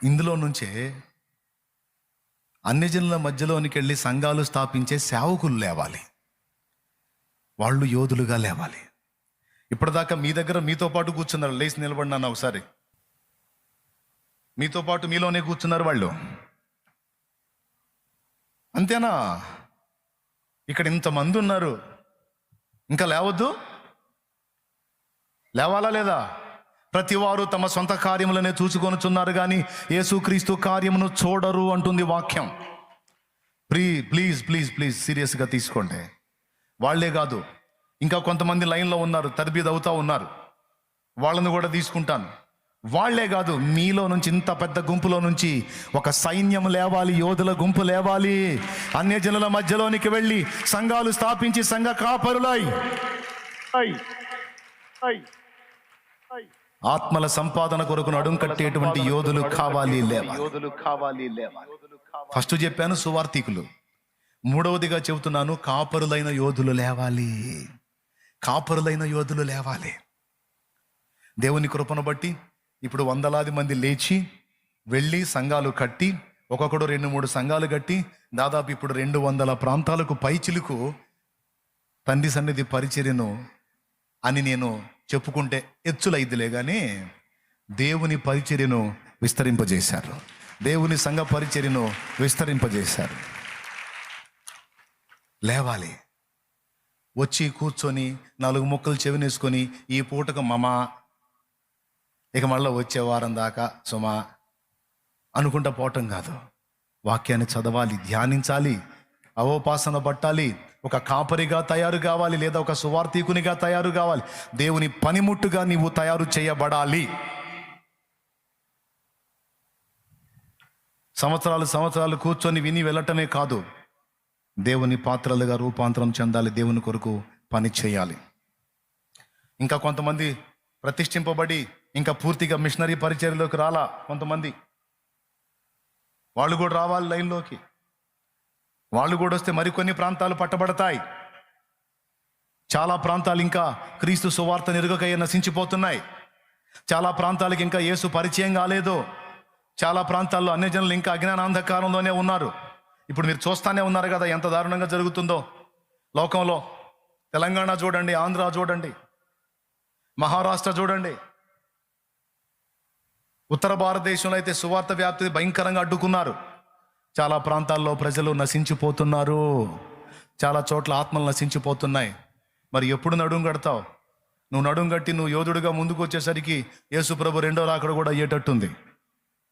ఇందులో నుంచే అన్ని జనుల మధ్యలోనికి వెళ్ళి సంఘాలు స్థాపించే సేవకులు లేవాలి. వాళ్ళు యోధులుగా లేవాలి. ఇప్పటిదాకా మీ దగ్గర మీతో పాటు కూర్చున్నారు, లేచి నిలబడినాను ఒకసారి. మీతో పాటు మీలోనే కూర్చున్నారు వాళ్ళు, అంతేనా? ఇక్కడ ఇంతమంది ఉన్నారు, ఇంకా లేవద్దు? లేవాలా లేదా? ప్రతి వారు తమ సొంత కార్యములనే చూసుకొనుచున్నారు కానీ యేసుక్రీస్తు కార్యమును చూడరు అంటుంది వాక్యం. ప్లీజ్ ప్లీజ్ ప్లీజ్ సీరియస్గా తీసుకోండి. వాళ్లే కాదు, ఇంకా కొంతమంది లైన్లో ఉన్నారు, తరబీదు అవుతా ఉన్నారు, వాళ్ళని కూడా తీసుకుంటాను. వాళ్లే కాదు, మీలో నుంచి, ఇంత పెద్ద గుంపులో నుంచి ఒక సైన్యం లేవాలి, యోధుల గుంపు లేవాలి. అన్యజనుల మధ్యలోనికి వెళ్ళి సంఘాలు స్థాపించి సంఘ కాపరులై ఆత్మల సంపాదన కొరకు నడుం కట్టేటువంటి యోధులు కావాలి, లేవాలి. ఫస్ట్ చెప్పాను సువార్థికులు, మూడవదిగా చెబుతున్నాను కాపరులైన యోధులు లేవాలి. కాపరులైన యోధులు లేవాలి. దేవుని కృపను బట్టి ఇప్పుడు వందలాది మంది లేచి వెళ్ళి సంఘాలు కట్టి, ఒక్కొక్కడు 2-3 సంఘాలు కట్టి దాదాపు ఇప్పుడు 200 ప్రాంతాలకు పైచిలుకు తండ్రి సన్నిధి పరిచర్యను అని నేను చెప్పుకుంటే ఎచ్చులైద్దిలే కానీ దేవుని పరిచర్యను విస్తరింపజేశారు. దేవుని సంఘ పరిచర్యను విస్తరింపజేశారు. లేవాలి. వచ్చి కూర్చొని 4 ముక్కలు చెవినేసుకొని ఈ పూటకు మమా, ఇక మళ్ళీ వచ్చే వారం దాకా సుమా అనుకుంటా పోవటం కాదు. వాక్యాన్ని చదవాలి, ధ్యానించాలి, అవోపాసన పట్టాలి, ఒక కాపరిగా తయారు కావాలి, లేదా ఒక సువార్థికునిగా తయారు కావాలి. దేవుని పనిముట్టుగా నీవు తయారు చేయబడాలి. సంవత్సరాలు కూర్చొని విని వెళ్ళటమే కాదు, దేవుని పాత్రలుగా రూపాంతరం చెందాలి, దేవుని కొరకు పని చేయాలి. ఇంకా కొంతమంది ప్రతిష్ఠింపబడి ఇంకా పూర్తిగా మిషనరీ పరిచర్యలోకి రాలా కొంతమంది, వాళ్ళు కూడా రావాలి లైన్లోకి. వాళ్ళు కూడా వస్తే మరికొన్ని ప్రాంతాలు పట్టబడతాయి. చాలా ప్రాంతాలు ఇంకా క్రీస్తు సువార్త ఎరుగకయ్యే నశించిపోతున్నాయి. చాలా ప్రాంతాలకు ఇంకా యేసు పరిచయం కాలేదు. చాలా ప్రాంతాల్లో అన్యజనులు ఇంకా అజ్ఞానాంధకారంలోనే ఉన్నారు. ఇప్పుడు మీరు చూస్తానే ఉన్నారు కదా ఎంత దారుణంగా జరుగుతుందో లోకంలో. తెలంగాణ చూడండి, ఆంధ్ర చూడండి, మహారాష్ట్ర చూడండి. ఉత్తర భారతదేశంలో అయితే సువార్త వ్యాప్తి భయంకరంగా అడ్డుకున్నారు. చాలా ప్రాంతాల్లో ప్రజలు నశించిపోతున్నారు. చాలా చోట్ల ఆత్మలు నశించిపోతున్నాయి. మరి ఎప్పుడు నడుం కడతావు? నువ్వు నడుం కట్టి నువ్వు యోధుడిగా ముందుకు వచ్చేసరికి యేసు ప్రభు రెండో రాకడ కూడా అయ్యేటట్టుంది.